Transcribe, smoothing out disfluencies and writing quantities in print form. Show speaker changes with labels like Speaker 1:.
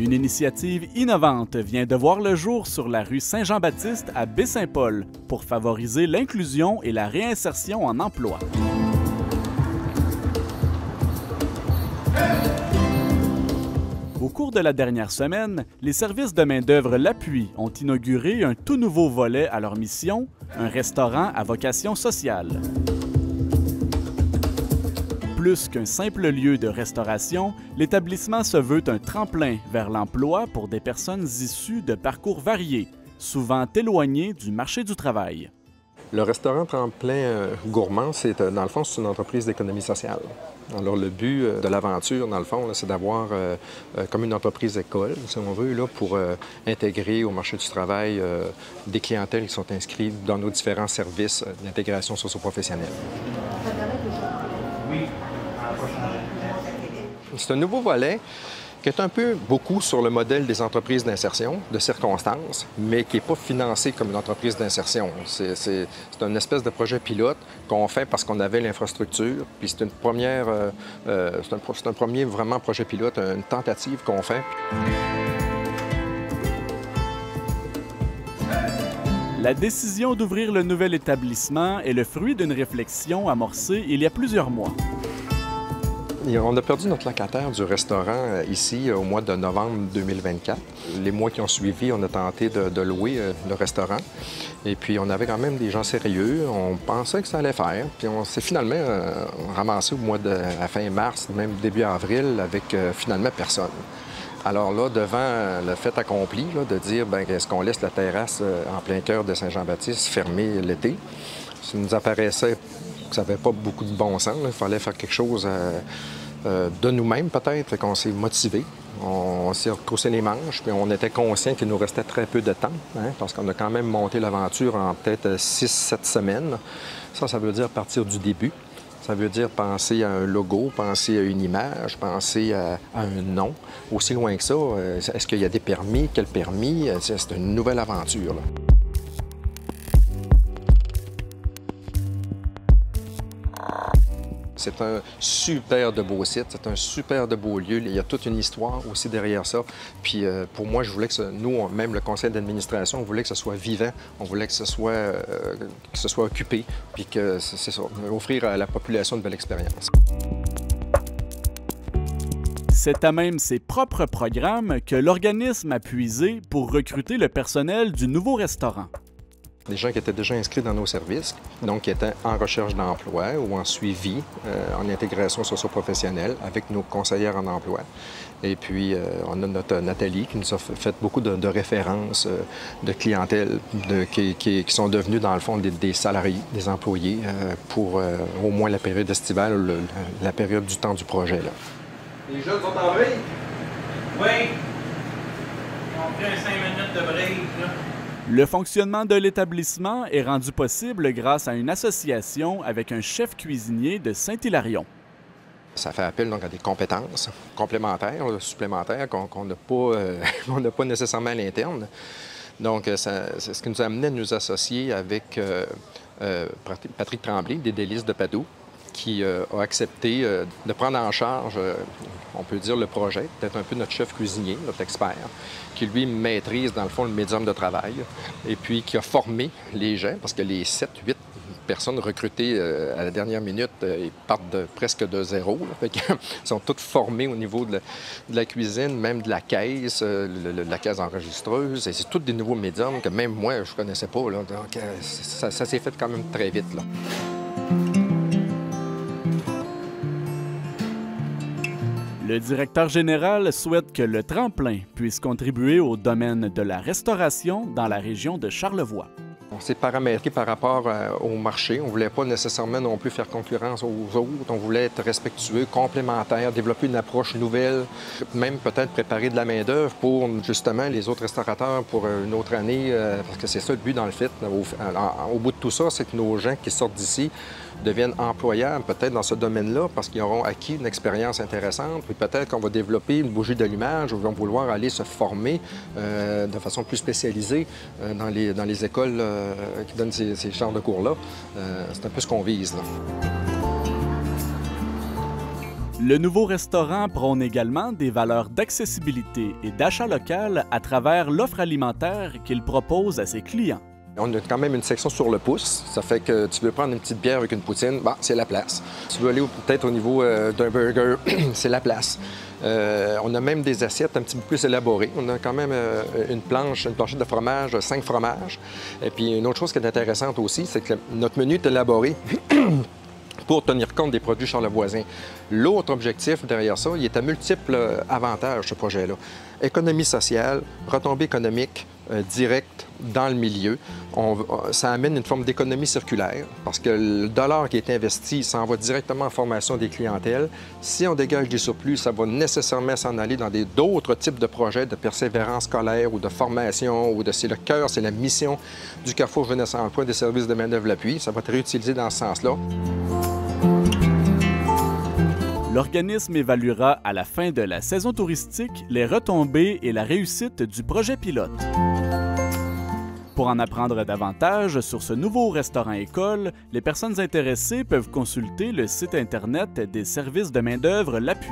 Speaker 1: Une initiative innovante vient de voir le jour sur la rue Saint-Jean-Baptiste à Baie-Saint-Paul pour favoriser l'inclusion et la réinsertion en emploi. Au cours de la dernière semaine, les services de main-d'œuvre L'Appui ont inauguré un tout nouveau volet à leur mission, un restaurant à vocation sociale. Plus qu'un simple lieu de restauration, l'établissement se veut un tremplin vers l'emploi pour des personnes issues de parcours variés, souvent éloignées du marché du travail.
Speaker 2: Le restaurant Tremplin Gourmand, dans le fond, c'est une entreprise d'économie sociale. Alors, le but de l'aventure, dans le fond, c'est d'avoir comme une entreprise école, si on veut, là, pour intégrer au marché du travail des clientèles qui sont inscrites dans nos différents services d'intégration socio-professionnelle. C'est un nouveau volet qui est un peu beaucoup sur le modèle des entreprises d'insertion, de circonstances, mais qui n'est pas financé comme une entreprise d'insertion. C'est une espèce de projet pilote qu'on fait parce qu'on avait l'infrastructure, puis c'est un premier vraiment projet pilote, une tentative qu'on fait.
Speaker 1: La décision d'ouvrir le nouvel établissement est le fruit d'une réflexion amorcée il y a plusieurs mois.
Speaker 2: On a perdu notre locataire du restaurant ici au mois de novembre 2024. Les mois qui ont suivi, on a tenté de louer le restaurant. Et puis, on avait quand même des gens sérieux. On pensait que ça allait faire. Puis, on s'est finalement ramassé au mois de la fin mars, même début avril, avec finalement personne. Alors là, devant le fait accompli, là, de dire, bien, est-ce qu'on laisse la terrasse en plein cœur de Saint-Jean-Baptiste fermée l'été? Ça nous apparaissait que ça n'avait pas beaucoup de bon sens. Il fallait faire quelque chose de nous-mêmes, peut-être. Fait qu'on s'est motivés. On s'est recoussé les manches, puis on était conscient qu'il nous restait très peu de temps, hein, parce qu'on a quand même monté l'aventure en peut-être 6-7 semaines. Ça veut dire partir du début. Ça veut dire penser à un logo, penser à une image, penser à un nom. Aussi loin que ça, est-ce qu'il y a des permis? Quel permis? C'est une nouvelle aventure, là. C'est un super de beau site, c'est un super de beau lieu. Il y a toute une histoire aussi derrière ça. Puis pour moi, je voulais que nous, même le conseil d'administration, on voulait que ce soit vivant, on voulait que ce soit occupé, puis que c'est ça, offrir à la population une belle expérience.
Speaker 1: C'est à même ses propres programmes que l'organisme a puisé pour recruter le personnel du nouveau restaurant.
Speaker 2: Des gens qui étaient déjà inscrits dans nos services, donc qui étaient en recherche d'emploi ou en suivi, en intégration socio-professionnelle avec nos conseillères en emploi. Et puis, on a notre Nathalie qui nous a fait beaucoup de références de clientèle qui sont devenus, dans le fond, des salariés, des employés pour au moins la période estivale, la période du temps du projet, là.
Speaker 3: Les jeunes sont en veille? Oui. Ils ont pris un 5 minutes de break, là.
Speaker 1: Le fonctionnement de l'établissement est rendu possible grâce à une association avec un chef cuisinier de Saint-Hilarion.
Speaker 2: Ça fait appel donc à des compétences complémentaires, supplémentaires qu'on n'a pas nécessairement à l'interne. Donc, c'est ce qui nous a amené à nous associer avec Patrick Tremblay, des Délices de Padoue, qui a accepté de prendre en charge, on peut dire, le projet, peut-être un peu notre chef cuisinier, notre expert, qui, lui, maîtrise, dans le fond, le médium de travail, et puis qui a formé les gens, parce que les 7-8 personnes recrutées à la dernière minute, ils partent presque de zéro. Là. Fait qu'ils sont toutes formées au niveau de la cuisine, même de la caisse, la caisse enregistreuse. Et c'est tous des nouveaux médiums que même moi, je ne connaissais pas. Là. Donc, ça s'est fait quand même très vite, là.
Speaker 1: Le directeur général souhaite que le tremplin puisse contribuer au domaine de la restauration dans la région de Charlevoix.
Speaker 2: On s'est paramétré par rapport au marché. On ne voulait pas nécessairement non plus faire concurrence aux autres. On voulait être respectueux, complémentaire, développer une approche nouvelle, même peut-être préparer de la main-d'œuvre pour justement les autres restaurateurs pour une autre année, parce que c'est ça le but dans le fait. Au bout de tout ça, c'est que nos gens qui sortent d'ici deviennent employables peut-être dans ce domaine-là parce qu'ils auront acquis une expérience intéressante. Puis peut-être qu'on va développer une bougie d'allumage ou vont vouloir aller se former de façon plus spécialisée dans les écoles qui donnent ces genres de cours-là. C'est un peu ce qu'on vise, là.
Speaker 1: Le nouveau restaurant prône également des valeurs d'accessibilité et d'achat local à travers l'offre alimentaire qu'il propose à ses clients.
Speaker 2: On a quand même une section sur le pouce. Ça fait que tu veux prendre une petite bière avec une poutine, bon, c'est la place. Tu veux aller peut-être au niveau d'un burger, c'est la place. On a même des assiettes un petit peu plus élaborées. On a quand même une planchette de fromage, 5 fromages. Et puis une autre chose qui est intéressante aussi, c'est que notre menu est élaboré pour tenir compte des produits Charlevoisins. L'autre objectif derrière ça, il est à multiples avantages, ce projet-là. Économie sociale, retombées économiques directes dans le milieu. Ça amène une forme d'économie circulaire parce que le dollar qui est investi s'en va directement en formation des clientèles. Si on dégage des surplus, ça va nécessairement s'en aller dans d'autres types de projets de persévérance scolaire ou de formation c'est le cœur, c'est la mission du Carrefour Jeunesse Emploi des services de main-d'œuvre l'appui. Ça va être réutilisé dans ce sens-là.
Speaker 1: L'organisme évaluera à la fin de la saison touristique les retombées et la réussite du projet pilote. Pour en apprendre davantage sur ce nouveau restaurant-école, les personnes intéressées peuvent consulter le site Internet des services de main-d'œuvre L'Appui.